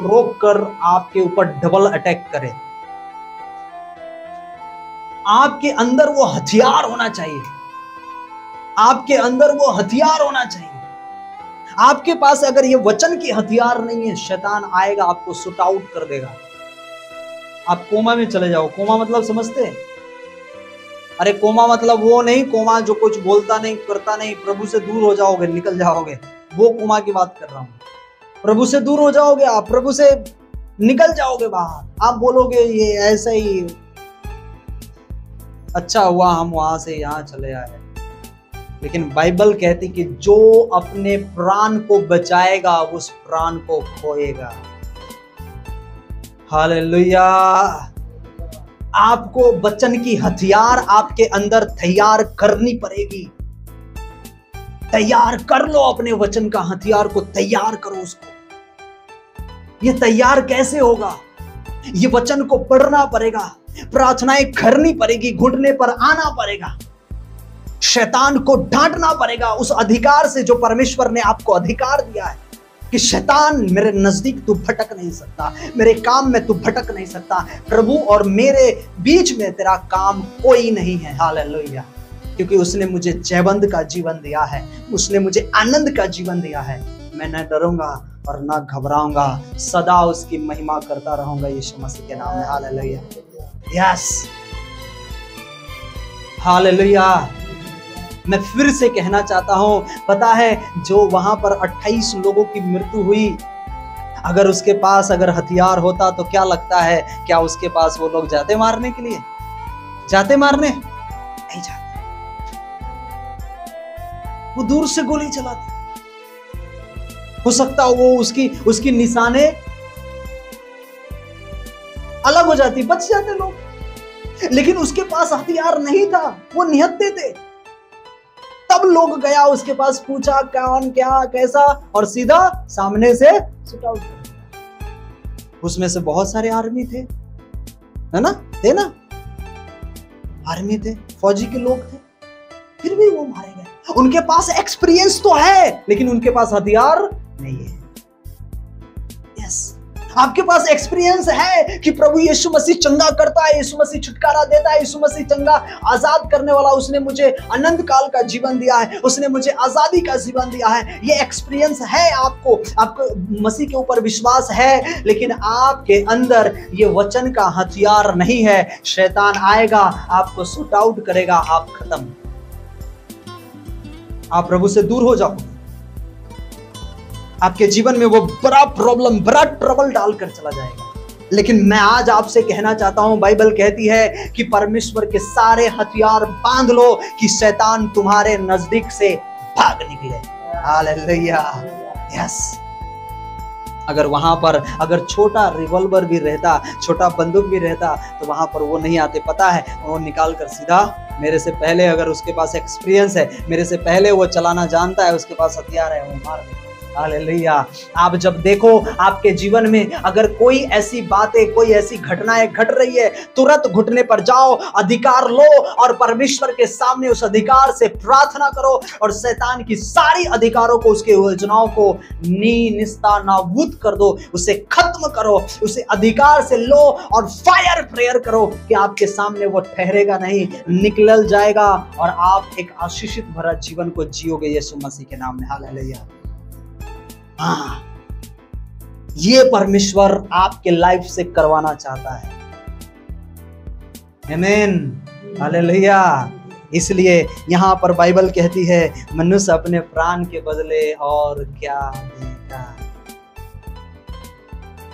रोक कर आपके ऊपर डबल अटैक करे। आपके अंदर वो हथियार होना चाहिए, आपके अंदर वो हथियार होना चाहिए। आपके पास अगर ये वचन की हथियार नहीं है, शैतान आएगा आपको शूट आउट कर देगा, आप कोमा में चले जाओ। कोमा मतलब समझते हैं? अरे कोमा मतलब वो नहीं, कोमा जो कुछ बोलता नहीं करता नहीं, प्रभु से दूर हो जाओगे, निकल जाओगे, वो कोमा की बात कर रहा हूं। प्रभु से दूर हो जाओगे आप, प्रभु से निकल जाओगे बाहर, आप बोलोगे ये ऐसा ही अच्छा हुआ हम वहां से यहां चले आए। लेकिन बाइबल कहती कि जो अपने प्राण को बचाएगा उस प्राण को खोएगा। हालेलुया। आपको वचन की हथियार आपके अंदर तैयार करनी पड़ेगी। तैयार कर लो अपने वचन का हथियार को, तैयार करो उसको। ये तैयार कैसे होगा? ये वचन को पढ़ना पड़ेगा, प्रार्थनाएं करनी पड़ेगी, घुटने पर आना पड़ेगा, शैतान को डांटना पड़ेगा उस अधिकार से जो परमेश्वर ने आपको अधिकार दिया है कि शैतान मेरे नजदीक तू भटक नहीं सकता, मेरे काम में तू भटक नहीं सकता। प्रभु और मेरे बीच में तेरा काम कोई नहीं है। हालेलुया। क्योंकि उसने मुझे जयवंत का जीवन दिया है, उसने मुझे आनंद का जीवन दिया है। मैं न डरूंगा और न घबराऊंगा, सदा उसकी महिमा करता रहूंगा यीशु मसीह के नाम में। हालेलुया। Yes, hallelujah. मैं फिर से कहना चाहता हूं, पता है जो वहां पर 28 लोगों की मृत्यु हुई, अगर उसके पास अगर हथियार होता तो क्या लगता है, क्या उसके पास वो लोग जाते मारने के लिए? जाते मारने? नहीं जाते, वो दूर से गोली चलाते। हो सकता वो उसकी निशाने अलग हो जाती, बच जाते लोग, लेकिन उसके पास हथियार नहीं था, वो निहत्थे थे। तब लोग गया उसके पास, पूछा कौन क्या कैसा, और सीधा सामने से शूट आउट। उसमें से बहुत सारे आर्मी थे, है ना, थे ना, आर्मी थे, फौजी के लोग थे, फिर भी वो मारे गए। उनके पास एक्सपीरियंस तो है लेकिन उनके पास हथियार नहीं है। यस, आपके पास एक्सपीरियंस है कि प्रभु यीशु मसीह चंगा करता है, यीशु मसीह छुटकारा देता है, यीशु मसीह चंगा आजाद करने वाला, उसने मुझे अनंत काल का जीवन दिया है, उसने मुझे आजादी का जीवन दिया है। ये एक्सपीरियंस है आपको मसीह के ऊपर विश्वास है, लेकिन आपके अंदर ये वचन का हथियार नहीं है। शैतान आएगा, आपको शूट आउट करेगा, आप खत्म, आप प्रभु से दूर हो जाओ। आपके जीवन में वो बड़ा प्रॉब्लम, बड़ा ट्रबल डालकर चला जाएगा। लेकिन मैं आज आपसे कहना चाहता हूं, बाइबल कहती है कि परमेश्वर के सारे हथियार बांध लो कि शैतान तुम्हारे नजदीक से भाग निकले। हालेलुया। यस, अगर वहां पर अगर छोटा रिवॉल्वर भी रहता, छोटा बंदूक भी रहता, तो वहां पर वो नहीं आते। पता है, वो निकाल कर सीधा मेरे से पहले, अगर उसके पास एक्सपीरियंस है, मेरे से पहले वो चलाना जानता है, उसके पास हथियार है, वो मार देता। हालेलुया। आप जब देखो आपके जीवन में अगर कोई ऐसी बातें, कोई ऐसी घटनाएं घट रही है, तुरंत घुटने पर जाओ, अधिकार लो और परमेश्वर के सामने उस अधिकार से प्रार्थना करो और शैतान की सारी अधिकारों को, उसके योजनाओं को नाबूद कर दो, उसे खत्म करो, उसे अधिकार से लो और फायर प्रेयर करो कि आपके सामने वो ठहरेगा नहीं, निकल जाएगा और आप एक आशीषित भरा जीवन को जियोगे यीशु मसीह के नाम में। हालेलुया। हाँ, ये परमेश्वर आपके लाइफ से करवाना चाहता है। आमीन। हालेलुया। इसलिए यहां पर बाइबल कहती है, मनुष्य अपने प्राण के बदले और क्या देगा।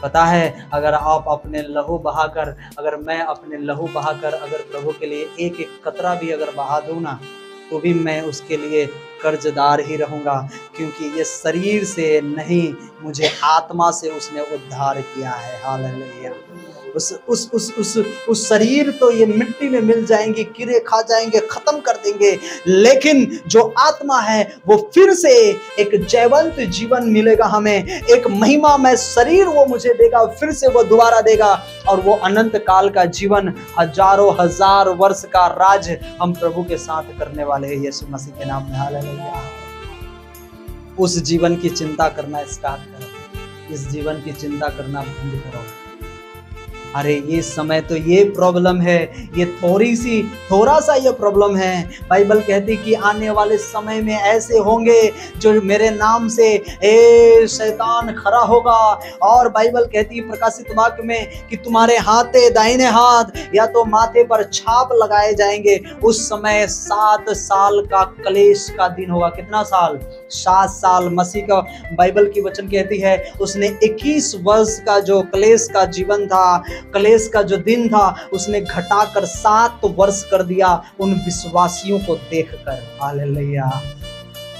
पता है, अगर आप अपने लहू बहाकर, अगर मैं अपने लहू बहाकर अगर प्रभु के लिए एक एक कतरा भी अगर बहा दूं ना, तो भी मैं उसके लिए कर्जदार ही रहूंगा, क्योंकि ये शरीर से नहीं, मुझे आत्मा से उसने उद्धार किया है। हालेलुया। उस शरीर तो ये मिट्टी में मिल जाएंगे, कीड़े खा जाएंगे, खत्म कर देंगे, लेकिन जो आत्मा है वो फिर से एक जयवंत जीवन मिलेगा हमें, एक महिमामय शरीर वो मुझे देगा, फिर से वो दोबारा देगा, और वो अनंत काल का जीवन, हजारों हजार वर्ष का राज हम प्रभु के साथ करने वाले हैं यीशु मसीह के नाम में। हालेलुया। उस जीवन की चिंता करना स्टार्ट करो। इस जीवन की चिंता करना बंद करो। अरे ये समय तो ये प्रॉब्लम है, ये थोड़ा सा ये प्रॉब्लम है। बाइबल कहती कि आने वाले समय में ऐसे होंगे जो मेरे नाम से शैतान खड़ा होगा। और बाइबल कहती है प्रकाशित वाक्य में कि तुम्हारे दाहिने हाथ या तो माथे पर छाप लगाए जाएंगे। उस समय 7 साल का क्लेश का दिन होगा। कितना साल? 7 साल। मसीह का बाइबल की वचन कहती है उसने 21 वर्ष का जो क्लेश का जीवन था, क्लेश का जो दिन था, उसने घटाकर 7 वर्ष कर दिया उन विश्वासियों को देखकर। हालेलुया।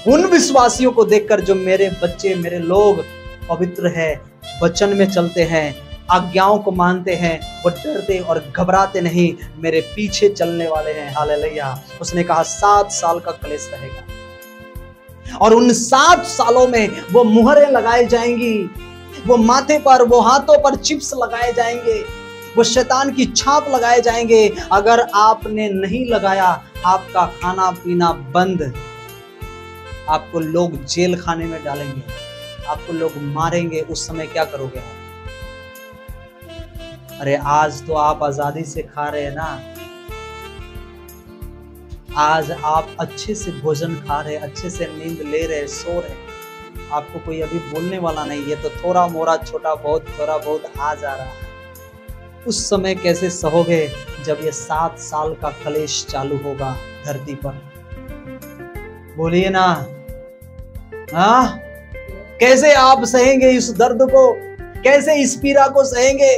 उन विश्वासियों को देखकर जो मेरे बच्चे, मेरे लोग पवित्र है, वचन में चलते हैं, आज्ञाओं को मानते हैं, वो डरते और घबराते नहीं, मेरे पीछे चलने वाले हैं। हालेलुया। उसने कहा 7 साल का क्लेश रहेगा और उन 7 सालों में वो मुहरें लगाई जाएंगी, वो माथे पर, वो हाथों पर चिप्स लगाए जाएंगे, वो शैतान की छाप लगाए जाएंगे। अगर आपने नहीं लगाया, आपका खाना पीना बंद, आपको लोग जेल खाने में डालेंगे, आपको लोग मारेंगे। उस समय क्या करोगे आप? अरे आज तो आप आजादी से खा रहे हैं ना, आज आप अच्छे से भोजन खा रहे, अच्छे से नींद ले रहे, सो रहे, आपको कोई अभी बोलने वाला नहीं। ये तो थोड़ा मोड़ा थोड़ा बहुत आ जा रहा है। उस समय कैसे सहोगे जब ये 7 साल का क्लेश चालू होगा धरती पर? बोलिए ना। हाँ, कैसे आप सहेंगे इस दर्द को? कैसे इस पीड़ा को सहेंगे?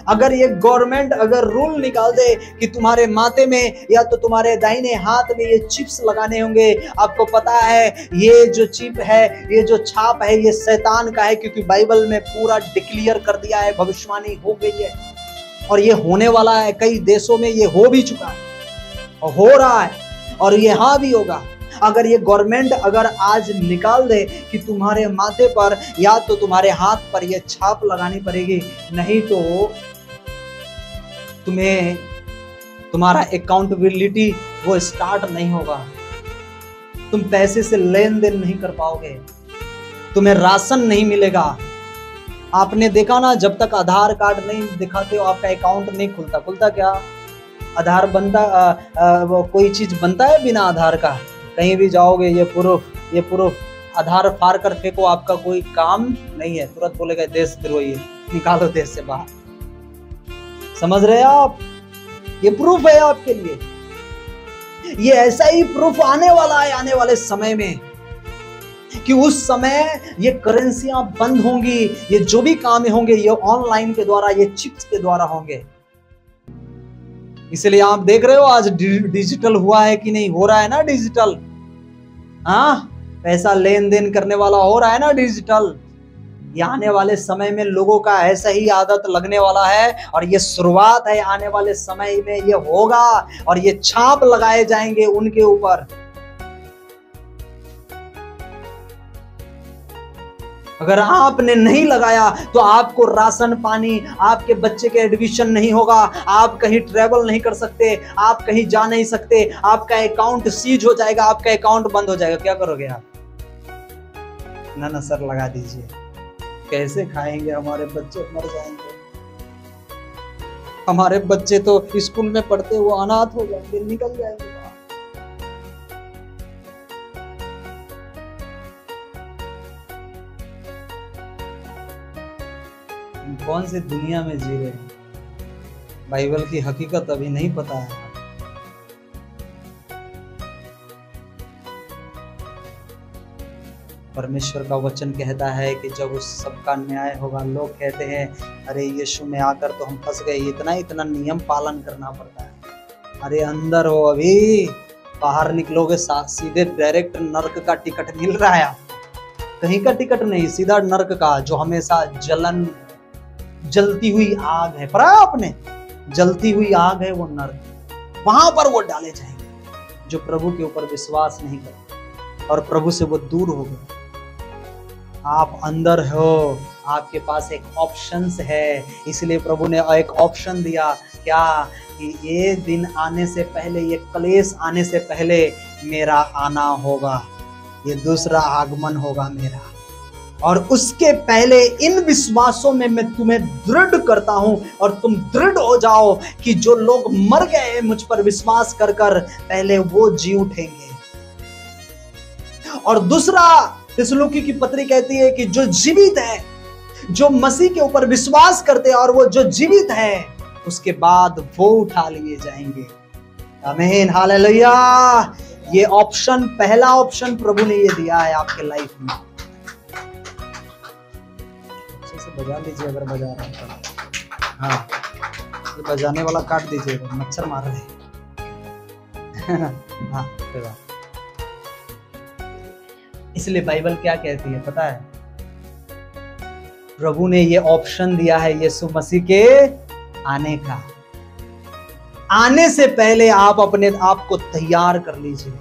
अगर ये गवर्नमेंट अगर रूल निकाल दे कि तुम्हारे माथे में या तो तुम्हारे दाहिने हाथ में ये चिप्स लगाने होंगे, आपको पता है ये जो चिप है, ये जो छाप है, ये शैतान का है, क्योंकि बाइबल में पूरा डिक्लेयर कर दिया है, भविष्यवाणी हो गई है और ये होने वाला है। कई देशों में ये हो भी चुका है और हो रहा है और यहाँ भी होगा। अगर ये गवर्नमेंट अगर आज निकाल दे कि तुम्हारे माथे पर या तो तुम्हारे हाथ पर ये छाप लगानी पड़ेगी, नहीं तो तुम्हें तुम्हारा अकाउंटेबिलिटी वो स्टार्ट नहीं होगा, तुम पैसे से लेन देन नहीं कर पाओगे, तुम्हें राशन नहीं मिलेगा। आपने देखा ना, जब तक आधार कार्ड नहीं दिखाते हो आपका अकाउंट नहीं खुलता क्या? आधार बनता वो कोई चीज बनता है बिना आधार का? कहीं भी जाओगे ये प्रूफ आधार फाड़ कर फेंको, आपका कोई काम नहीं है, तुरंत बोलेगा देशद्रोही है, निकालो देश से बाहर। समझ रहे हैं आप? ये प्रूफ है आपके लिए। ये ऐसा ही प्रूफ आने वाला है आने वाले समय में, कि उस समय ये करेंसियां बंद होंगी, ये जो भी काम होंगे ये ऑनलाइन के द्वारा, ये चिप्स के द्वारा होंगे। इसलिए आप देख रहे हो आज डिजिटल हुआ है कि नहीं? हो रहा है ना डिजिटल। हाँ, पैसा लेन देन करने वाला हो रहा है ना डिजिटल। ये आने वाले समय में लोगों का ऐसा ही आदत लगने वाला है और ये शुरुआत है। आने वाले समय में ये होगा और ये छाप लगाए जाएंगे उनके ऊपर। अगर आपने नहीं लगाया तो आपको राशन पानी, आपके बच्चे के एडमिशन नहीं होगा, आप कहीं ट्रेवल नहीं कर सकते, आप कहीं जा नहीं सकते, आपका अकाउंट सीज हो जाएगा, आपका अकाउंट बंद हो जाएगा। क्या करोगे आप? ना सर लगा दीजिए। कैसे खाएंगे? हमारे बच्चे मर जाएंगे, हमारे बच्चे तो स्कूल में पढ़ते हुए अनाथ हो जाएंगे, निकल जाएंगे। कौन सी दुनिया में जी रहे हैं? बाइबल की हकीकत अभी नहीं पता है। परमेश्वर का वचन कहता है कि जब उस सबका न्याय होगा, लोग कहते हैं अरे यीशु में आकर तो हम फंस गए, इतना नियम पालन करना पड़ता है। अरे अंदर हो, अभी बाहर निकलोगे सीधे डायरेक्ट नर्क का टिकट मिल रहा है आपको। कहीं का टिकट नहीं, सीधा नर्क का, जो हमेशा जलती हुई आग है। पढ़ा आपने? जलती हुई आग है वो नर्क, वहां पर वो डाले जाएंगे जो प्रभु के ऊपर विश्वास नहीं करते और प्रभु से वो दूर हो गए। आप अंदर हो, आपके पास एक ऑप्शंस है, इसलिए प्रभु ने एक ऑप्शन दिया। क्या? कि ये दिन आने से पहले, ये क्लेश आने से पहले मेरा आना होगा, ये दूसरा आगमन होगा मेरा। और उसके पहले इन विश्वासों में मैं तुम्हें दृढ़ करता हूं और तुम दृढ़ हो जाओ कि जो लोग मर गए मुझ पर विश्वास कर कर पहले वो जी उठेंगे। और दूसरा थिस्सलुनीकि की पत्री कहती है कि जो जीवित है, जो मसीह के ऊपर विश्वास करते हैं और वो जो जीवित है उसके बाद वो उठा लिए जाएंगे। आमीन, हालेलुया। ये ऑप्शन, पहला ऑप्शन प्रभु ने ये दिया है आपके लाइफ में। अच्छे से बजा लीजिए अगर बजा रहे हैं तो। हाँ, ये बजाने वाला काट दीजिए, मच्छर मार रहे हैं। हाँ, इसलिए बाइबल क्या कहती है पता है? प्रभु ने ये ऑप्शन दिया है यीशु मसीह के आने का। आने से पहले आप अपने आप को तैयार कर लीजिए,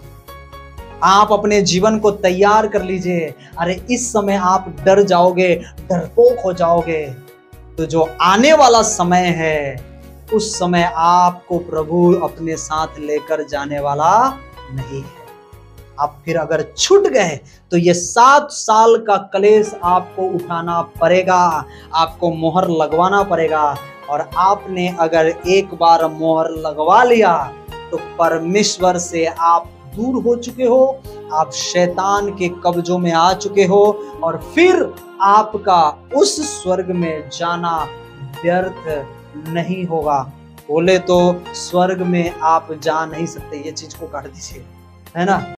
आप अपने जीवन को तैयार कर लीजिए। अरे इस समय आप डर जाओगे, डरपोक हो जाओगे, तो जो आने वाला समय है उस समय आपको प्रभु अपने साथ लेकर जाने वाला नहीं है। आप फिर अगर छूट गए तो ये 7 साल का कलेश आपको उठाना पड़ेगा, आपको मोहर लगवाना पड़ेगा। और आपने अगर एक बार मोहर लगवा लिया तो परमेश्वर से आप दूर हो चुके हो, आप शैतान के कब्जों में आ चुके हो और फिर आपका उस स्वर्ग में जाना व्यर्थ नहीं होगा। बोले तो स्वर्ग में आप जा नहीं सकते, ये चीज को काट दीजिए, है ना।